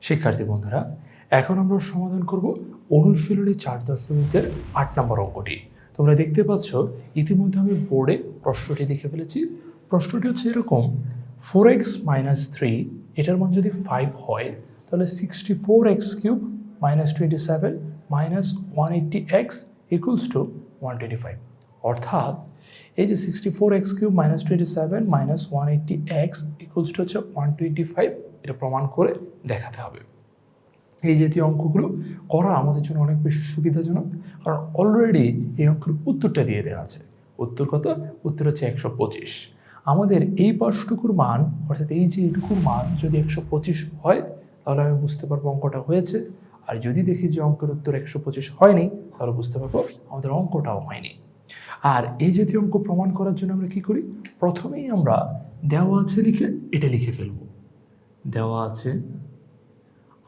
শিক্ষার্থী বন্ধুরা, এখন আমরা সমাধান করব অনুশীলনী 4.8 নম্বর অঙ্কটি। তোমরা দেখতে পাচ্ছ ইতিমধ্যে আমি বোর্ডে প্রশ্নটি লিখে ফেলেছি। প্রশ্নটি হচ্ছে এরকম, 4x - 3 এটার মান যদি 5 হয় তাহলে 64x³ - 27 - 180x = 125। অর্থাৎ এই যে 64x³ - 27 - 180x = 125, এটা প্রমাণ করে দেখাতে হবে। এই জাতীয় অঙ্কগুলো করা আমাদের জন্য অনেক বেশি সুবিধাজনক, কারণ অলরেডি এই অঙ্কের উত্তরটা দিয়ে দেওয়া আছে। উত্তর কত? উত্তর হচ্ছে 125। আমাদের এই পাশটুকুর মান, অর্থাৎ এই যে এইটুকুর মান যদি 125 হয় তাহলে আমি বুঝতে পারবো অঙ্কটা হয়েছে। আর যদি দেখি যে অঙ্কের উত্তর 125 হয়নি তাহলে বুঝতে পারবো আমাদের অঙ্কটাও হয়নি। আর এই জাতীয় অঙ্ক প্রমাণ করার জন্য আমরা কি করি? প্রথমেই আমরা দেওয়া আছে লিখে এটা লিখে ফেলবো। দেওয়া আছে,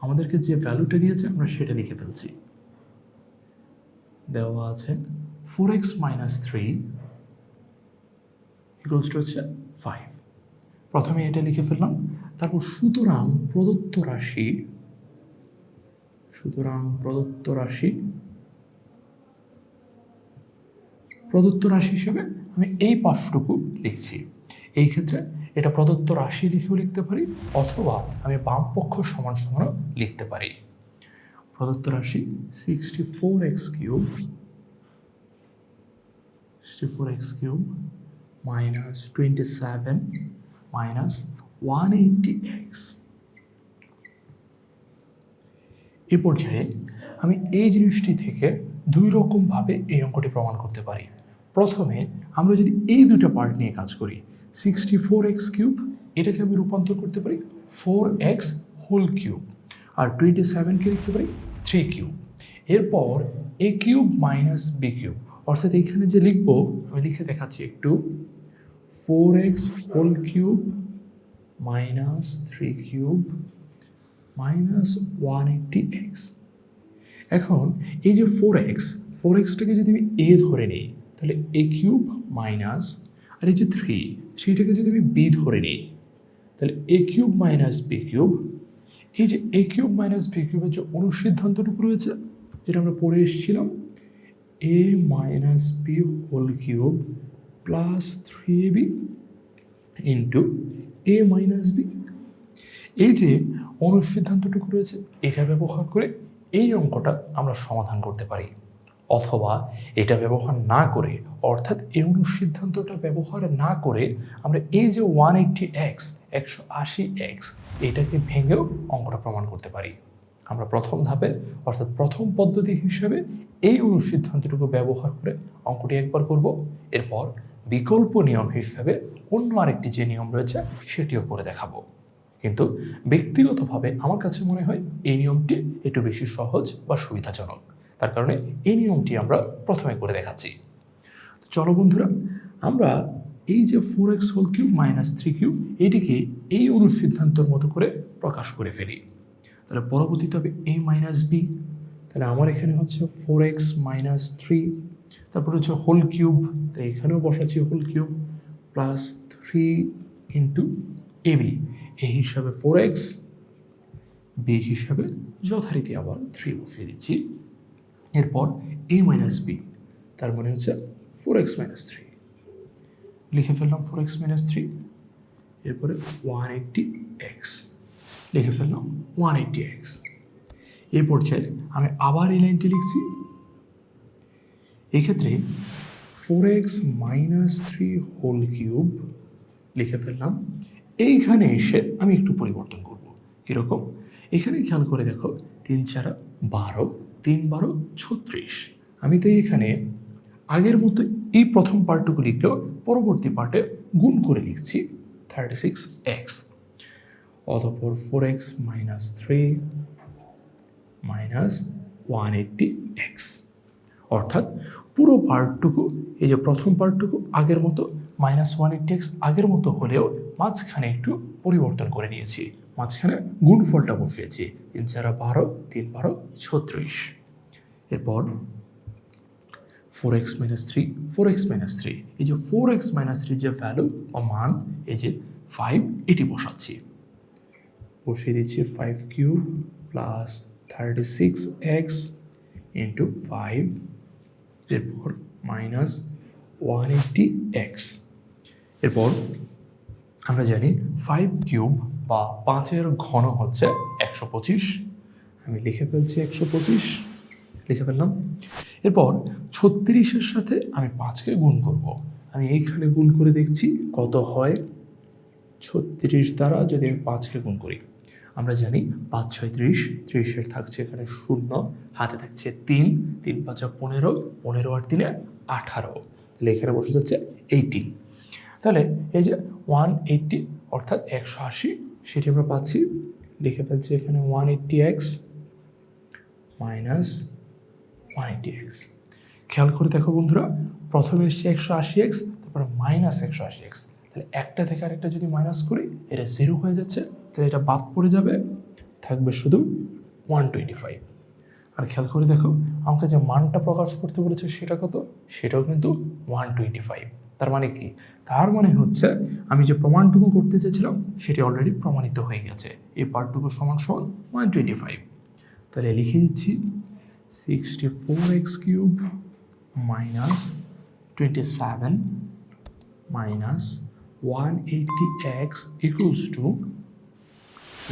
আমাদেরকে যে ভ্যালুটা দিয়েছে আমরা সেটা লিখে ফেলছি। দেওয়া আছে 4x - 3 = হচ্ছে 5। প্রথমে এটা লিখে ফেললাম। তারপর সুতরাং প্রদত্ত রাশি হিসেবে আমি এই পাশটুকু লিখছি। এই ক্ষেত্রে এটা প্রদত্ত রাশি লিখেও লিখতে পারি, অথবা আমি বাম পক্ষ সমান সমানও লিখতে পারি। প্রদত্ত রাশি 64x³ - 27 - 180x। এ পর্যায়ে আমি এই জিনিসটি থেকে দুই রকমভাবে এই অঙ্কটি প্রমাণ করতে পারি। প্রথমে আমরা যদি এই দুটো পার্ট নিয়ে কাজ করি, 64x³ এটাকে আমি রূপান্তর করতে পারি 4x³ আর 27কে লিখতে পারি 3³ এরপর a³ - b³ অর্থাৎ এইখানে যে লিখবো আমি লিখে দেখাচ্ছি একটু, 4x³ - 3³ - 180x। এখন এই যে 4xটাকে যদি আমি a ধরে নিই তাহলে a³ মাইনাস, আর এই যে 3টাকে যদি আমি b ধরে নিই তাহলে a³ - b³। এই যে a³ - b³ যে অনুসিদ্ধান্তটুকু রয়েছে যেটা আমরা পড়ে এসেছিলাম, a - b³ plus 3ab into a - b। এই যে অনুসিদ্ধান্তটুকু রয়েছে এটা ব্যবহার করে এই অঙ্কটা আমরা সমাধান করতে পারি, অথবা এটা ব্যবহার না করে, অর্থাৎ এই অনুসিদ্ধান্তটা ব্যবহার না করে আমরা এই যে 180x 180x এটাকে ভেঙেও অঙ্কটা প্রমাণ করতে পারি। আমরা প্রথম ধাপে অর্থাৎ প্রথম পদ্ধতি হিসেবে এই অনুসিদ্ধান্তটুকু ব্যবহার করে অঙ্কটি একবার করব, এরপর বিকল্প নিয়ম হিসেবে অন্য আরেকটি যে নিয়ম রয়েছে সেটিও করে দেখাবো। কিন্তু ব্যক্তিগতভাবে আমার কাছে মনে হয় এই নিয়মটি একটু বেশি সহজ বা সুবিধাজনক, তার কারণে এই নিয়মটি আমরা প্রথমে করে দেখাচ্ছি। চলো বন্ধুরা, আমরা এই যে 4x³ - 3³ এটিকে এই অনুসিদ্ধান্তর মতো করে প্রকাশ করে ফেলি। তাহলে পরবর্তীতে হবে a - b। তাহলে আমার এখানে হচ্ছে 4x - 3, তারপর হচ্ছে হোল কিউব, তাই এখানেও বসাচ্ছি whole cube plus 3 into ab। এই হিসাবে 4x, b হিসাবে যথারীতি আবার 3 বসিয়ে দিচ্ছি। এরপর a - b, তার মানে হচ্ছে 4x - 3 লিখে ফেললাম 4x - 3। এরপরে 180x লিখে ফেললাম 180x। এই পর্যায়ে আমি আবার এই লাইনটি লিখছি। এক্ষেত্রে 4x - 3 হোল কিউব লিখে ফেললাম। এইখানে এসে আমি একটু পরিবর্তন করব। কীরকম? এখানে খেয়াল করে দেখো, 3 × 4 = 12, 3 × 12 = 36। আমি তো এখানে আগের মতো এই প্রথম পার্টটুকু লিখলেও পরবর্তী পার্টে গুণ করে লিখছি 36x। অতঃপর 4x - 3 - 180x, অর্থাৎ পুরো পার্টটুকু, এই যে প্রথম পার্টটুকু আগের মতো -180x আগের মতো হলেও মাঝখানে একটু পরিবর্তন করে নিয়েছি, মাঝখানে গুণফলটা বসিয়েছি 3 × 4 = 12, 3 × 12 = 36। এরপর 4x - 3, 4x - 3, এই যে 4x - 3 যে ভ্যালু বা মান, এই যে 5, এটি বসাচ্ছি। বসিয়ে দিচ্ছি 5 কিউব প্লাস 36x ইন্টু 5, এরপর মাইনাস 180x। এরপর আমরা জানি 5 কিউব বা 5-এর ঘন হচ্ছে 125, আমি লিখে ফেলছি 125, লিখে ফেললাম। এরপর 36-এর সাথে আমি 5কে গুণ করব। আমি এইখানে গুণ করে দেখছি কত হয়। 36 দ্বারা যদি আমি 5কে গুণ করি, আমরা জানি 5 6 30, 30-এর থাকছে এখানে 0, হাতে থাকছে 3, 3 5 15, 15 আর 3 18, তাহলে এখানে বসে যাচ্ছে 80। তাহলে এই যে 180 অর্থাৎ 180, সেটি আমরা পাচ্ছি, লিখে ফেলছি এখানে 180x মাইনাস 180x। খেয়াল করে দেখো বন্ধুরা, প্রথমে এসছে 180x, তারপরে মাইনাস 180x, তাহলে একটা থেকে আরেকটা যদি মাইনাস করি এটা 0 হয়ে যাচ্ছে, তাহলে এটা বাদ পড়ে যাবে, থাকবে শুধু 125। আর খেয়াল করে দেখো আমাকে যে মানটা প্রকাশ করতে বলেছে সেটা কত, সেটাও কিন্তু 125। তার মানে কি? তার মানে হচ্ছে আমি যে প্রমাণটুকু করতে চেয়েছিলাম সেটি অলরেডি প্রমাণিত হয়ে গেছে। এই পার্টটুকু সমান সমান 125। তাহলে লিখে দিচ্ছি 64x cube minus 27 minus 180x equals to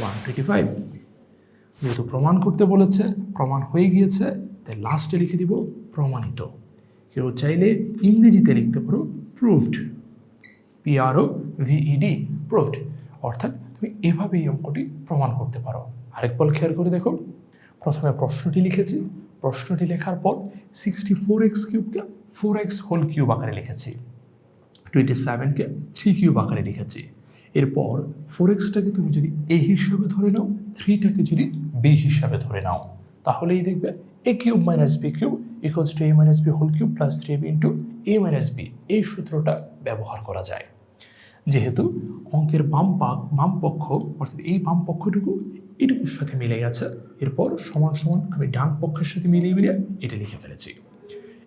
125। যেহেতু প্রমাণ করতে বলেছে, প্রমাণ হয়ে গিয়েছে, তাই লাস্টে লিখে দিব প্রমাণিত। কেউ চাইলে ইংরেজিতে লিখতে পারো প্রুভড, PROVED, প্রুভড, অর্থাৎ তুমি এভাবে এই অঙ্কটি প্রমাণ করতে পারো। আরেকবার খেয়াল করে দেখো, প্রথমে প্রশ্নটি লিখেছি, প্রশ্নটি লেখার পর 64x কিউবকে 4x হোল কিউব আকারে লিখেছি, 27কে 3 কিউব আকারে লিখেছি। এরপর 4xটাকে তুমি যদি a হিসাবে ধরে নাও, 3টাকে যদি b হিসাবে ধরে নাও, তাহলেই দেখবে a cube minus b cube equals to a minus b whole cube plus 3b into a minus b, এই সূত্রটা ব্যবহার করা যায়। যেহেতু অঙ্কের বাম পক্ষ অর্থাৎ এই বাম পক্ষটুকু এটুকুর সাথে মিলে গেছে, এরপর সমান সমান আমি ডান পক্ষের সাথে মিলিয়ে এটা লিখে ফেলেছি।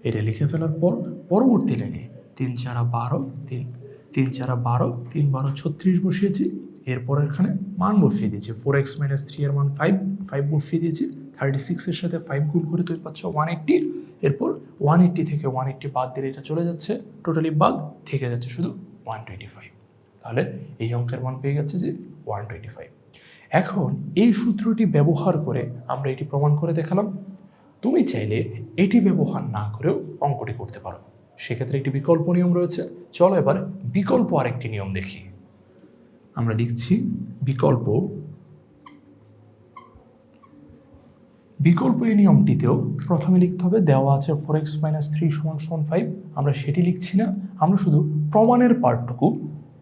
এটা লিখে ফেলার পর পরবর্তী লাইনে 3 4 12, 3 4 12, 3 12 36 বসিয়েছি। এরপর এখানে মান বসিয়ে দিয়েছি, 4x মাইনাস 3 এর মান 5 বসিয়ে দিয়েছি। 36-এর সাথে 5 গুণ করে তুমি পাচ্ছ 180। এরপর 180 থেকে 180 বাদ দিলে এটা চলে যাচ্ছে, টোটালি বাদ থেকে যাচ্ছে শুধু 125। তাহলে এই অঙ্কের মান পেয়ে গেছে যে 125। এখন এই সূত্রটি ব্যবহার করে আমরা এটি প্রমাণ করে দেখালাম। তুমি চাইলে এটি ব্যবহার না করেও অঙ্কটি করতে পারো, সেক্ষেত্রে একটি বিকল্প নিয়ম রয়েছে। চলো এবার বিকল্প আরেকটি নিয়ম দেখি। আমরা লিখছি বিকল্প এই নিয়মটিতেও প্রথমে লিখতে হবে দেওয়া আছে 4x মাইনাস 3 সমান 5, আমরা সেটি লিখছি না, আমরা শুধু প্রমাণের পার্টটুকু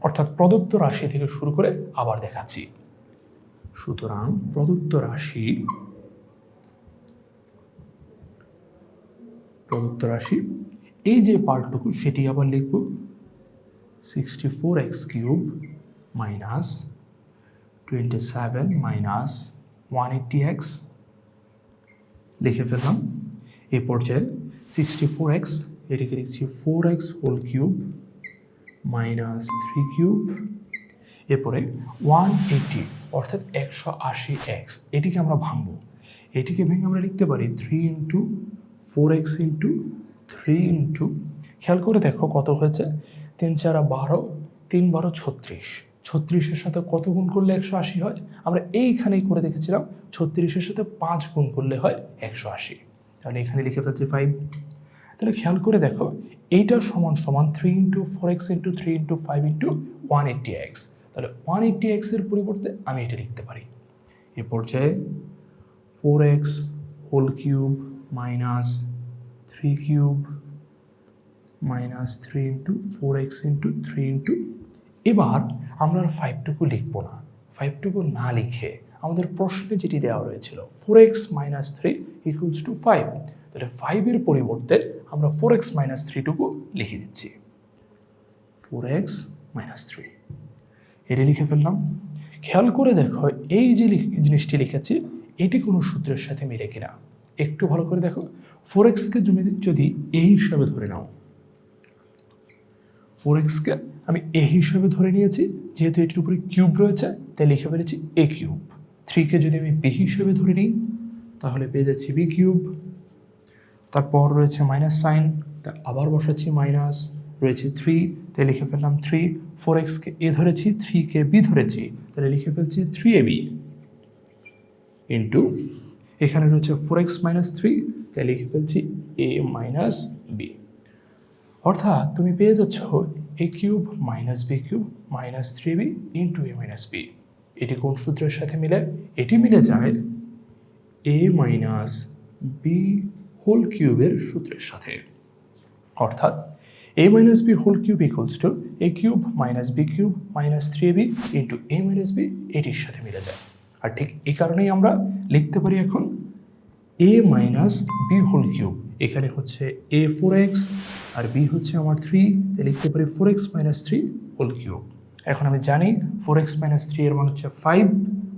অর্থাৎ প্রদত্ত রাশি থেকে শুরু করে আবার দেখাচ্ছি। সুতরাং প্রদত্ত রাশি এই যে পার্টটুকু সেটি আবার লিখব 64x cube minus 27 minus 180x, লিখে ফেললাম। এই পর্যায়ে 64x এটিকে লিখছি 4x whole cube minus 3 cube, এরপরে 180 অর্থাৎ 180x, এটিকে আমরা ভাঙবো। এটিকে ভেঙে আমরা লিখতে পারি 3 ইন্টু 4x ইন্টু 3 ইন্টু, খেয়াল করে দেখো কত হয়েছে, 3 4 12, 3 12 36, 36-এর সাথে কত গুণ করলে 180 হয়, আমরা এইখানেই করে দেখেছিলাম 36-এর সাথে 5 গুণ করলে হয় 180, তাহলে এখানে লিখে ফেলছি 5। তাহলে খেয়াল করে দেখো এইটার সমান সমান 3 into 4x into 3 into 5 into 180x, তাহলে 180x এর পরিবর্তে আমি এটা লিখতে পারি। এ পর্যায়ে 4x whole cube minus 3 cube minus 3 into 4x into 3 into, এবার আমরা আর 5টুকু লিখবো না, 5টুকু না লিখে আমাদের প্রশ্নে যেটি দেওয়া রয়েছিল 4x মাইনাস 3 ইকুয়ালস টু 5, তাহলে 5-এর পরিবর্তে আমরা 4x মাইনাস 3টুকু লিখে দিচ্ছি, 4x মাইনাস 3, এটি লিখে ফেললাম। খেয়াল করে দেখো এই যে জিনিসটি লিখেছি এটি কোনো সূত্রের সাথে মিলে কিনা একটু ভালো করে দেখো। 4xকে যদি a হিসাবে ধরে নাও, 4xকে আমি a হিসাবে ধরে নিয়েছি, যেহেতু এটির উপরে কিউব রয়েছে তাই লিখে ফেলেছি a কিউব। 3কে যদি আমি বি হিসেবে ধরে নিই তাহলে পেয়ে যাচ্ছি বি কিউব, তারপর রয়েছে মাইনাস সাইন, তা আবার বসাচ্ছি মাইনাস, রয়েছে 3, তাই লিখে ফেললাম 3, 4xকে এ ধরেছি, 3কে বি ধরেছি, তাহলে লিখে ফেলছি 3ab ইন্টু এখানে রয়েছে 4x মাইনাস 3, তাই লিখে ফেলছি a মাইনাস বি। অর্থাৎ তুমি পেয়ে যাচ্ছ a cube minus B cube minus 3b into a minus B. এটি কোন সূত্রের সাথে মিলে? এটি মিলে যায় a মাইনাস বি হোল কিউবের সূত্রের সাথে। অর্থাৎ a minus B whole cube equals to a cube minus B cube minus 3ab into a minus B, এটির সাথে মিলে যায়। আর ঠিক এই কারণেই আমরা লিখতে পারি এখন a minus B whole cube, এখানে হচ্ছে a 4x আর b হচ্ছে আমার 3, তাই লিখতে পারি 4x মাইনাস 3 হোল কিউব। এখন আমি জানি 4x মাইনাস 3 এর মান হচ্ছে 5,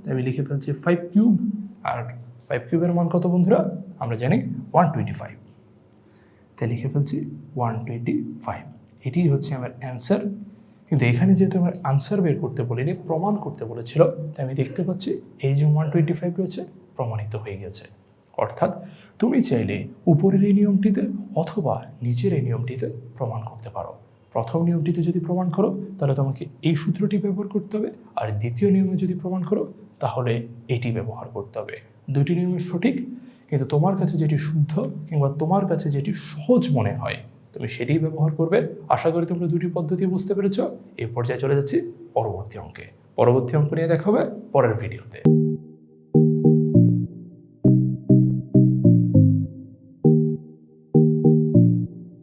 তাই আমি লিখে ফেলছি 5 কিউব, আর 5 কিউবের মান কত বন্ধুরা? আমরা জানি 125, তাই লিখে ফেলছি 125। এটি হচ্ছে আমার অ্যান্সার। কিন্তু এখানে যেহেতু আমার আনসার বের করতে বলিনি, প্রমাণ করতে বলেছিল, তাই আমি দেখতে পাচ্ছি এই যে 125 রয়েছে প্রমাণিত হয়ে গেছে। অর্থাৎ তুমি চাইলে উপরের এই নিয়মটিতে অথবা নিচের এই নিয়মটিতে প্রমাণ করতে পারো। প্রথম নিয়মটিতে যদি প্রমাণ করো তাহলে তোমাকে এই সূত্রটি ব্যবহার করতে হবে, আর দ্বিতীয় নিয়মে যদি প্রমাণ করো তাহলে এটি ব্যবহার করতে হবে। দুটি নিয়মের সঠিক, কিন্তু তোমার কাছে যেটি শুদ্ধ কিংবা তোমার কাছে যেটি সহজ মনে হয় তুমি সেটিই ব্যবহার করবে। আশা করি তোমরা দুটি পদ্ধতি বুঝতে পেরেছ। এই পর্যায়ে চলে যাচ্ছি পরবর্তী অঙ্কে। পরবর্তী অঙ্ক নিয়ে দেখা হবে পরের ভিডিওতে।